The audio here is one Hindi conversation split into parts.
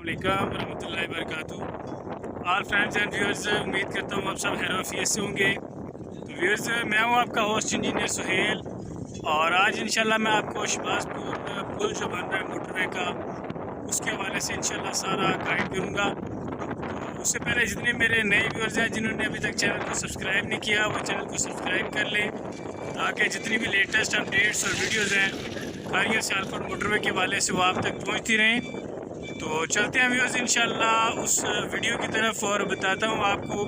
अस्सलाम वालेकुम रहमतुल्लाहि वबरकातुहू। ऑल फ्रेंड्स एंड व्यूअर्स, उम्मीद करता हूँ आप सब खैर वफियत से होंगे। तो व्यूअर्स, मैं हूँ आपका होस्ट इंजीनियर सुहेल, और आज इंशाल्लाह मैं आपको शहबाजपुर पुल जो बन रहा है मोटरवे का, उसके हवाले से इंशाल्लाह सारा गाइड करूँगा। तो उससे पहले जितने मेरे नए व्यूअर्स हैं जिन्होंने अभी तक चैनल को सब्सक्राइब नहीं किया, वो चैनल को सब्सक्राइब कर लें, ताकि जितनी भी लेटेस्ट अपडेट्स और वीडियोज़ हैं खारिया सियालकोट मोटरवे के हवाले से वो आप तक पहुँचती रहें। तो चलते हैं व्यूअर्स इंशाल्लाह उस वीडियो की तरफ, और बताता हूँ आपको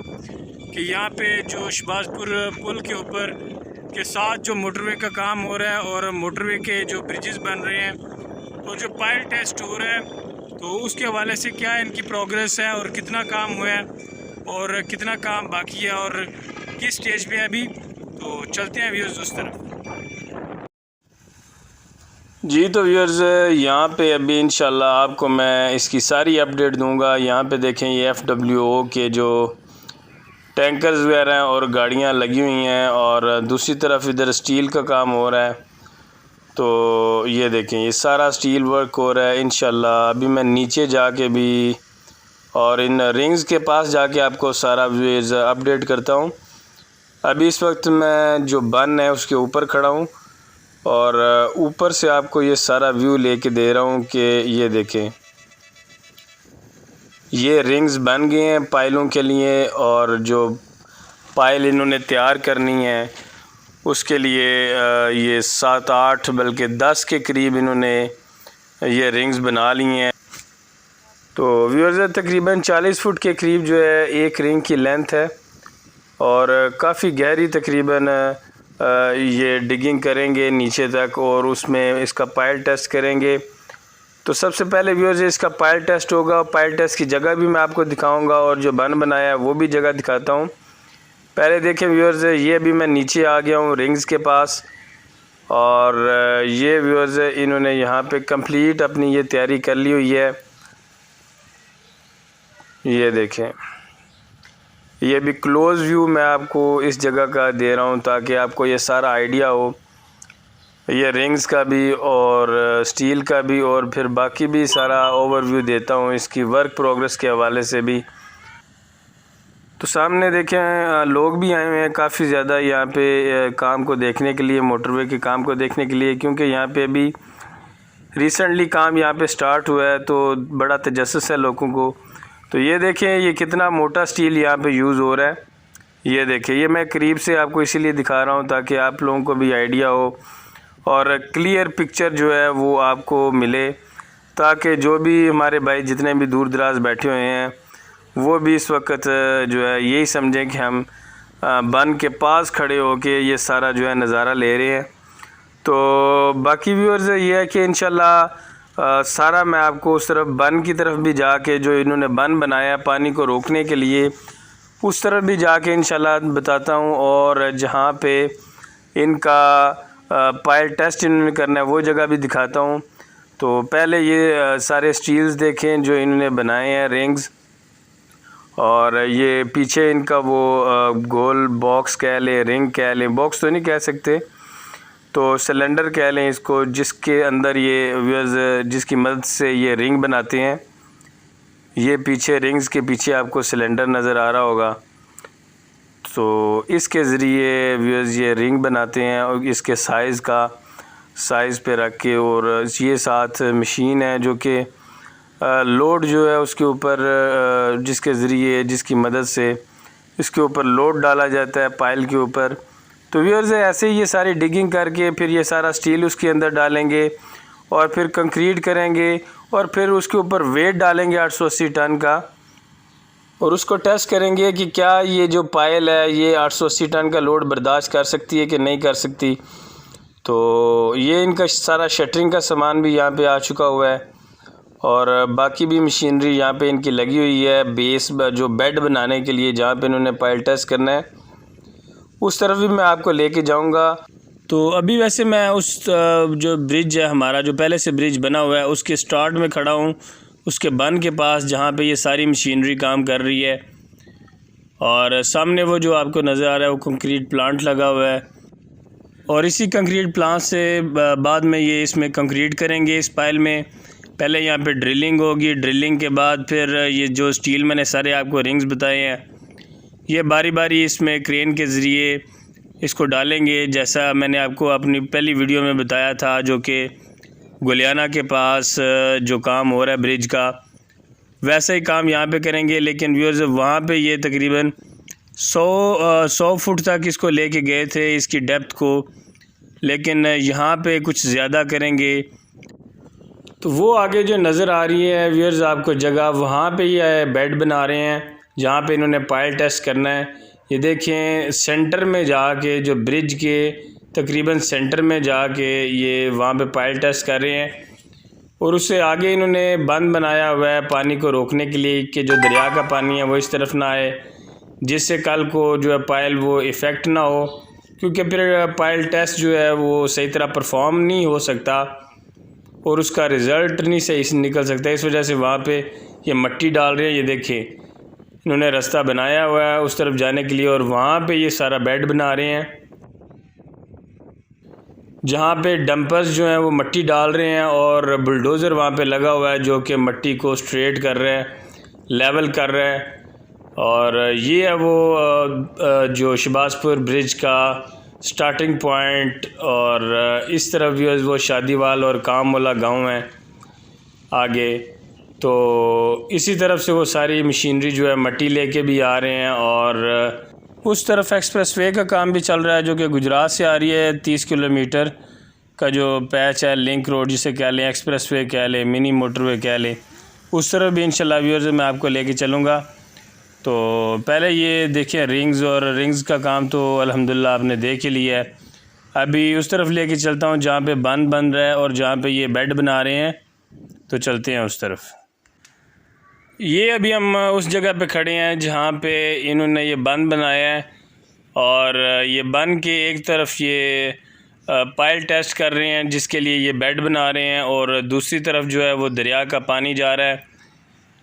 कि यहाँ पे जो शहबाजपुर पुल के ऊपर के साथ जो मोटरवे का काम हो रहा है और मोटरवे के जो ब्रिजेस बन रहे हैं, तो जो पायल टेस्ट हो रहा है, तो उसके हवाले से क्या इनकी प्रोग्रेस है और कितना काम हुआ है और कितना काम बाकी है और किस स्टेज पे है अभी। तो चलते हैं व्यूअर्स उस तरफ। जी तो व्यूअर्स, यहाँ पे अभी इंशाल्लाह आपको मैं इसकी सारी अपडेट दूंगा। यहाँ पे देखें, ये FWO के जो टैंकर्स वगैरह हैं और गाड़ियाँ लगी हुई हैं, और दूसरी तरफ इधर स्टील का काम हो रहा है। तो ये देखें, ये सारा स्टील वर्क हो रहा है इंशाल्लाह। अभी मैं नीचे जाके भी और इन रिंग्स के पास जाके आपको सारा व्यूअर्स अपडेट करता हूँ। अभी इस वक्त मैं जो बन है उसके ऊपर खड़ा हूँ, और ऊपर से आपको ये सारा व्यू लेके दे रहा हूँ कि ये देखें, ये रिंग्स बन गए हैं पाइलों के लिए, और जो पाइल इन्होंने तैयार करनी है उसके लिए ये 7-8 बल्कि 10 के करीब इन्होंने ये रिंग्स बना ली हैं। तो व्यूअर्स, तकरीबन 40 फुट के करीब जो है एक रिंग की लेंथ है, और काफ़ी गहरी तकरीबन ये डिगिंग करेंगे नीचे तक, और उसमें इसका पायल टेस्ट करेंगे। तो सबसे पहले व्यूअर्स इसका पायल टेस्ट होगा। पायल टेस्ट की जगह भी मैं आपको दिखाऊंगा, और जो बन बनाया है वो भी जगह दिखाता हूँ। पहले देखें व्यूअर्स, ये अभी मैं नीचे आ गया हूँ रिंग्स के पास, और ये व्यूअर्स इन्होंने यहाँ पे कंप्लीट अपनी ये तैयारी कर ली हुई है। ये देखें, ये भी क्लोज़ व्यू मैं आपको इस जगह का दे रहा हूँ ताकि आपको ये सारा आइडिया हो, ये रिंग्स का भी और स्टील का भी, और फिर बाकी भी सारा ओवरव्यू देता हूँ इसकी वर्क प्रोग्रेस के हवाले से भी। तो सामने देखें, लोग भी आए हुए हैं काफ़ी ज़्यादा यहाँ पे काम को देखने के लिए, मोटरवे के काम को देखने के लिए, क्योंकि यहाँ पे अभी रिसेंटली काम यहाँ पे स्टार्ट हुआ है, तो बड़ा तजस्सुस है लोगों को। तो ये देखें, ये कितना मोटा स्टील यहाँ पे यूज़ हो रहा है। ये देखें, ये मैं करीब से आपको इसीलिए दिखा रहा हूँ ताकि आप लोगों को भी आइडिया हो और क्लियर पिक्चर जो है वो आपको मिले, ताकि जो भी हमारे भाई जितने भी दूर दराज बैठे हुए हैं वो भी इस वक्त जो है यही समझें कि हम बन के पास खड़े होके ये सारा जो है नज़ारा ले रहे हैं। तो बाकी व्यूअर्स ये है कि इंशाल्लाह सारा मैं आपको उस तरफ बन की तरफ भी जाके, जो इन्होंने बन बनाया पानी को रोकने के लिए, उस तरफ भी जाके इंशाल्लाह बताता हूँ, और जहाँ पे इनका पायल टेस्ट इन्होंने करना है वो जगह भी दिखाता हूँ। तो पहले ये सारे स्टील्स देखें जो इन्होंने बनाए हैं, रिंग्स, और ये पीछे इनका वो गोल बॉक्स कह लें, रिंग कह लें, बॉक्स तो नहीं कह सकते, तो सिलेंडर कह लें इसको, जिसके अंदर ये व्यूअर्स जिसकी मदद से ये रिंग बनाते हैं। ये पीछे रिंग्स के पीछे आपको सिलेंडर नज़र आ रहा होगा। तो इसके ज़रिए व्यूअर्स ये रिंग बनाते हैं, और इसके साइज़ पे रख के, और ये साथ मशीन है जो कि लोड जो है उसके ऊपर जिसके ज़रिए जिसकी मदद से इसके ऊपर लोड डाला जाता है पाइल के ऊपर। तो व्यूअर्स ऐसे ही ये सारी डिगिंग करके फिर ये सारा स्टील उसके अंदर डालेंगे, और फिर कंक्रीट करेंगे, और फिर उसके ऊपर वेट डालेंगे 880 टन का, और उसको टेस्ट करेंगे कि क्या ये जो पायल है ये 880 टन का लोड बर्दाश्त कर सकती है कि नहीं कर सकती। तो ये इनका सारा शटरिंग का सामान भी यहाँ पे आ चुका हुआ है, और बाकी भी मशीनरी यहाँ पे इनकी लगी हुई है। बेस जो बेड बनाने के लिए जहाँ पे इन्होंने पायल टेस्ट करना है, उस तरफ भी मैं आपको लेके जाऊँगा। तो अभी वैसे मैं उस जो ब्रिज है हमारा, जो पहले से ब्रिज बना हुआ है, उसके स्टार्ट में खड़ा हूँ, उसके बन के पास जहाँ पे ये सारी मशीनरी काम कर रही है, और सामने वो जो आपको नज़र आ रहा है वो कंक्रीट प्लांट लगा हुआ है, और इसी कंक्रीट प्लांट से बाद में ये इसमें कंक्रीट करेंगे इस पाइल में। पहले यहाँ पे ड्रिलिंग होगी, ड्रिलिंग के बाद फिर ये जो स्टील मैंने सारे आपको रिंग्स बताए हैं, ये बारी बारी इसमें क्रेन के ज़रिए इसको डालेंगे, जैसा मैंने आपको अपनी पहली वीडियो में बताया था, जो कि गुलियाना के पास जो काम हो रहा है ब्रिज का, वैसा ही काम यहाँ पे करेंगे। लेकिन व्यूअर्स वहाँ पे ये तकरीबन 100 फुट तक इसको लेके गए थे, इसकी डेप्थ को, लेकिन यहाँ पे कुछ ज़्यादा करेंगे। तो वो आगे जो नज़र आ रही है व्यूअर्स आपको जगह, वहाँ पे ये बेड बना रहे हैं जहाँ पे इन्होंने पायल टेस्ट करना है। ये देखें सेंटर में जाके, जो ब्रिज के तकरीबन सेंटर में जाके ये वहाँ पे पायल टेस्ट कर रहे हैं। और उससे आगे इन्होंने बंद बनाया हुआ है पानी को रोकने के लिए कि जो दरिया का पानी है वो इस तरफ ना आए, जिससे कल को जो है पायल वो इफ़ेक्ट ना हो, क्योंकि फिर पायल टेस्ट जो है वो सही तरह परफॉर्म नहीं हो सकता और उसका रिज़ल्ट नहीं सही निकल सकता। इस वजह से वहाँ पे ये मट्टी डाल रहे हैं। ये देखिए इन्होंने रास्ता बनाया हुआ है उस तरफ जाने के लिए, और वहाँ पे ये सारा बेड बना रहे हैं जहाँ पे डंपर्स जो हैं वो मट्टी डाल रहे हैं और बुलडोज़र वहाँ पे लगा हुआ है जो कि मट्टी को स्ट्रेट कर रहा है, लेवल कर रहा है। और ये है वो जो शहबाजपुर ब्रिज का स्टार्टिंग पॉइंट, और इस तरफ भी वो शादीवाल और काम वाला गाँव है आगे। तो इसी तरफ से वो सारी मशीनरी जो है मट्टी लेके भी आ रहे हैं, और उस तरफ एक्सप्रेसवे का काम भी चल रहा है जो कि गुजरात से आ रही है। 30 किलोमीटर का जो पैच है, लिंक रोड जिसे कह लें, एक्सप्रेसवे कह लें, मिनी मोटरवे कह लें, उस तरफ भी इंशाल्लाह व्यूअर्स मैं आपको लेके चलूँगा। तो पहले ये देखिए रिंग्स, और रिंग्स का काम तो अल्हम्दुलिल्लाह आपने देख ही लिया है। अभी उस तरफ लेके चलता हूँ जहाँ पे बंद बन रहा है और जहाँ पे ये बेड बना रहे हैं, तो चलते हैं उस तरफ। ये अभी हम उस जगह पे खड़े हैं जहाँ पे इन्होंने ये बंद बनाया है, और ये बंद के एक तरफ ये पायल टेस्ट कर रहे हैं जिसके लिए ये बेड बना रहे हैं, और दूसरी तरफ जो है वो दरिया का पानी जा रहा है।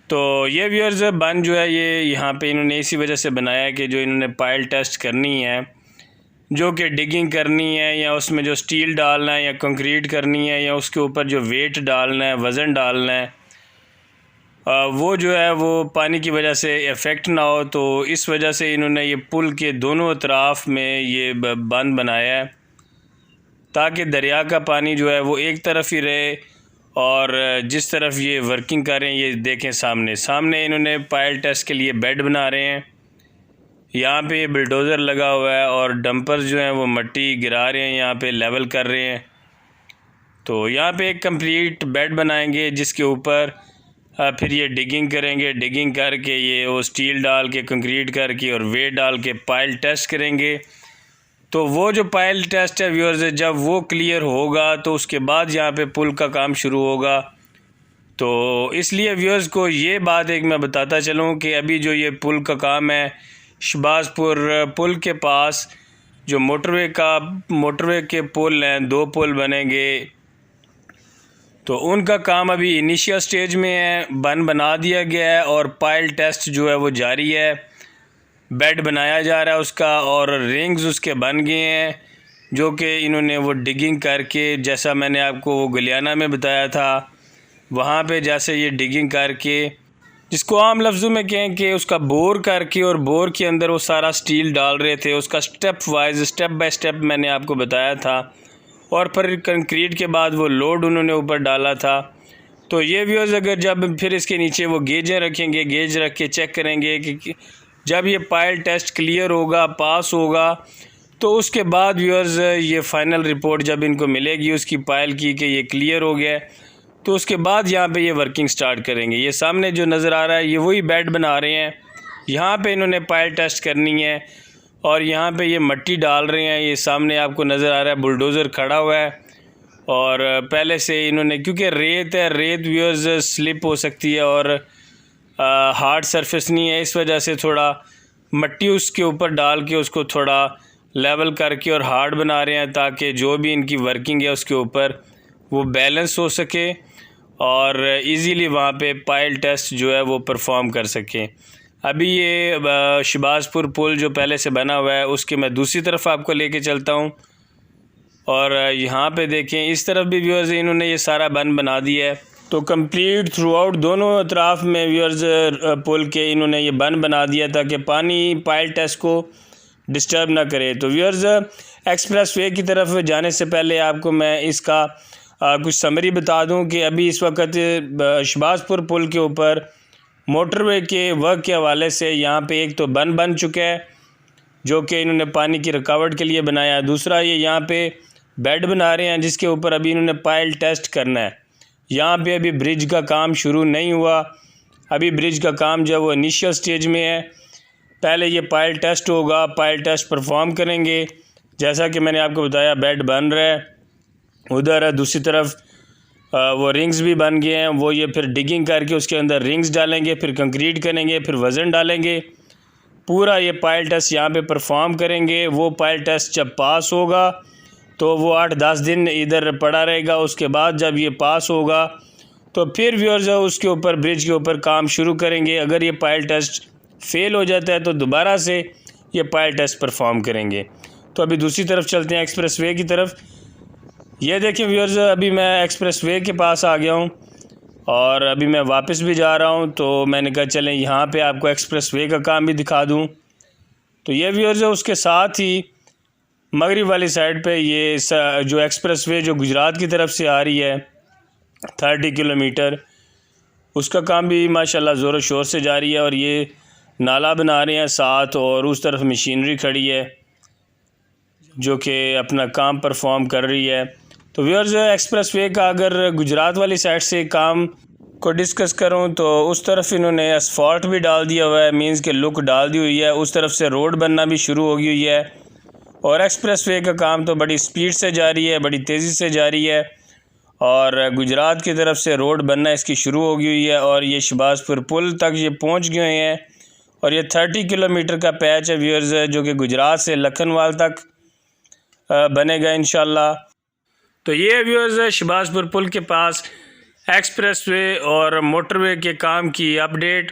तो ये व्यूअर्स बंद जो है ये यहाँ पे इन्होंने इसी वजह से बनाया है कि जो इन्होंने पायल टेस्ट करनी है, जो कि डिगिंग करनी है, या उसमें जो स्टील डालना है, या कंक्रीट करनी है, या उसके ऊपर जो वेट डालना है, वज़न डालना है, वो जो है वो पानी की वजह से इफ़ेक्ट ना हो। तो इस वजह से इन्होंने ये पुल के दोनों अतराफ़ में ये बंद बनाया है ताकि दरिया का पानी जो है वो एक तरफ ही रहे। और जिस तरफ ये वर्किंग कर रहे हैं, ये देखें सामने इन्होंने पायल टेस्ट के लिए बेड बना रहे हैं। यहाँ पे बुलडोज़र लगा हुआ है और डंपर्स जो हैं वो मट्टी गिरा रहे हैं, यहाँ पे लेवल कर रहे हैं। तो यहाँ पे एक कंप्लीट बेड बनाएंगे जिसके ऊपर फिर ये डिगिंग करेंगे, डिगिंग करके ये वो स्टील डाल के, कंक्रीट करके और वेट डाल के पायल टेस्ट करेंगे। तो वो जो पायल टेस्ट है व्यूअर्स, जब वो क्लियर होगा तो उसके बाद यहाँ पे पुल का काम शुरू होगा। तो इसलिए व्यूअर्स को ये बात एक मैं बताता चलूँ कि अभी जो ये पुल का काम है, शहबाजपुर पुल के पास जो मोटरवे के पुल हैं, 2 पुल बनेंगे, तो उनका काम अभी इनिशियल स्टेज में है, बना दिया गया है और पायल टेस्ट जो है वो जारी है। बेड बनाया जा रहा है उसका, और रिंग्स उसके बन गए हैं जो कि इन्होंने वो डिगिंग करके, जैसा मैंने आपको वो गुलियाना में बताया था, वहाँ पे जैसे ये डिगिंग करके, जिसको आम लफ्ज़ों में कहें कि उसका बोर करके, और बोर के अंदर वो सारा स्टील डाल रहे थे, उसका स्टेप बाय स्टेप मैंने आपको बताया था। और फिर कंक्रीट के बाद वो लोड उन्होंने ऊपर डाला था। तो ये व्यूअर्स अगर जब फिर इसके नीचे वो गेजें रखेंगे, गेज रख के चेक करेंगे कि जब ये पायल टेस्ट क्लियर होगा, पास होगा, तो उसके बाद व्यूअर्स ये फ़ाइनल रिपोर्ट जब इनको मिलेगी उसकी पायल की कि ये क्लियर हो गया, तो उसके बाद यहाँ पे ये वर्किंग स्टार्ट करेंगे। ये सामने जो नज़र आ रहा है ये वही बेड बना रहे हैं, यहाँ पे इन्होंने पायल टेस्ट करनी है और यहाँ पे ये मट्टी डाल रहे हैं। ये सामने आपको नज़र आ रहा है बुलडोज़र खड़ा हुआ है, और पहले से इन्होंने, क्योंकि रेत है, रेत व्यूअर्स स्लिप हो सकती है और हार्ड सरफेस नहीं है, इस वजह से थोड़ा मट्टी उसके ऊपर डाल के उसको थोड़ा लेवल करके और हार्ड बना रहे हैं ताकि जो भी इनकी वर्किंग है उसके ऊपर वो बैलेंस हो सके और इजीली वहाँ पे पायल टेस्ट जो है वो परफॉर्म कर सकें। अभी ये शहबाजपुर पुल जो पहले से बना हुआ है उसके मैं दूसरी तरफ आपको लेके चलता हूँ, और यहाँ पे देखें इस तरफ भी व्यूअर्स इन्होंने ये सारा बना दिया है। तो कंप्लीट थ्रू आउट दोनों अतराफ़ में व्यूअर्स पुल के इन्होंने ये बन बना दिया ताकि पानी पाइल टेस्ट को डिस्टर्ब ना करे। तो व्यूअर्स एक्सप्रेस वे की तरफ जाने से पहले आपको मैं इसका कुछ समरी बता दूं कि अभी इस वक्त शहबाजपुर पुल के ऊपर मोटरवे के वर्क के हवाले से यहाँ पे एक तो बन चुका है जो कि इन्होंने पानी की रुकावट के लिए बनाया। दूसरा ये यहाँ पे बेड बना रहे हैं जिसके ऊपर अभी इन्होंने पाइल टेस्ट करना है। यहाँ पे अभी ब्रिज का काम शुरू नहीं हुआ, अभी ब्रिज का काम जो वो इनिशियल स्टेज में है। पहले ये पाइल टेस्ट होगा, पाइल टेस्ट परफॉर्म करेंगे। जैसा कि मैंने आपको बताया बेड बन रहा है, उधर दूसरी तरफ वो रिंग्स भी बन गए हैं। वो ये फिर डिगिंग करके उसके अंदर रिंग्स डालेंगे, फिर कंक्रीट करेंगे, फिर वज़न डालेंगे। पूरा ये पाइल टेस्ट यहाँ पे परफॉर्म करेंगे। वो पाइल टेस्ट जब पास होगा तो वो 8-10 दिन इधर पड़ा रहेगा। उसके बाद जब ये पास होगा तो फिर व्यूअर्स उसके ऊपर ब्रिज के ऊपर काम शुरू करेंगे। अगर ये पाइल टेस्ट फेल हो जाता है तो दोबारा से ये पाइल टेस्ट परफॉर्म करेंगे। तो अभी दूसरी तरफ चलते हैं एक्सप्रेस वे की तरफ। ये देखें व्यूअर्स, अभी मैं एक्सप्रेस वे के पास आ गया हूँ और अभी मैं वापस भी जा रहा हूँ। तो मैंने कहा चलें यहाँ पे आपको एक्सप्रेस वे का काम भी दिखा दूँ। तो ये व्यूअर्स उसके साथ ही मगरिब वाली साइड पे ये जो एक्सप्रेस वे जो गुजरात की तरफ से आ रही है 30 किलोमीटर, उसका काम भी माशाल्लाह ज़ोर शोर से जारी है। और ये नाला बना रहे हैं साथ, और उस तरफ मशीनरी खड़ी है जो कि अपना काम परफॉर्म कर रही है। तो व्यूअर्स एक्सप्रेस वे का अगर गुजरात वाली साइड से काम को डिस्कस करूं तो उस तरफ इन्होंने असफॉल्ट भी डाल दिया हुआ है, मींस के लुक डाल दी हुई है। उस तरफ से रोड बनना भी शुरू हो गई हुई है और एक्सप्रेस वे का काम तो बड़ी स्पीड से जारी है, बड़ी तेज़ी से जारी है। और गुजरात की तरफ से रोड बनना इसकी शुरू हो गई हुई है और ये शहबाजपुर पुल तक ये पहुंच गए हैं। और ये 30 किलोमीटर का पैच है व्यूअर्स जो कि गुजरात से लखनवाल तक बनेगा इंशाल्लाह। तो ये व्यूअर्स शहबाजपुर पुल के पास एक्सप्रेस वे और मोटरवे के काम की अपडेट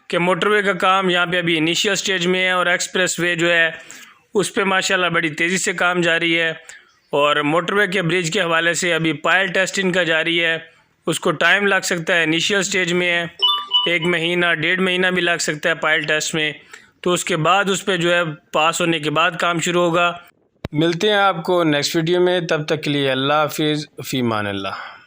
कि मोटरवे का काम यहाँ पे अभी इनिशियल स्टेज में है और एक्सप्रेस वे जो है उस पे माशाल्लाह बड़ी तेज़ी से काम जारी है। और मोटरवे के ब्रिज के हवाले से अभी पाइल टेस्ट इनका जारी है, उसको टाइम लग सकता है, इनिशियल स्टेज में है, 1 महीना 1.5 महीना भी लग सकता है पाइल टेस्ट में। तो उसके बाद उस पर जो है पास होने के बाद काम शुरू होगा। मिलते हैं आपको नेक्स्ट वीडियो में, तब तक के लिए अल्लाह हाफिज़, फ़ी अमान अल्लाह।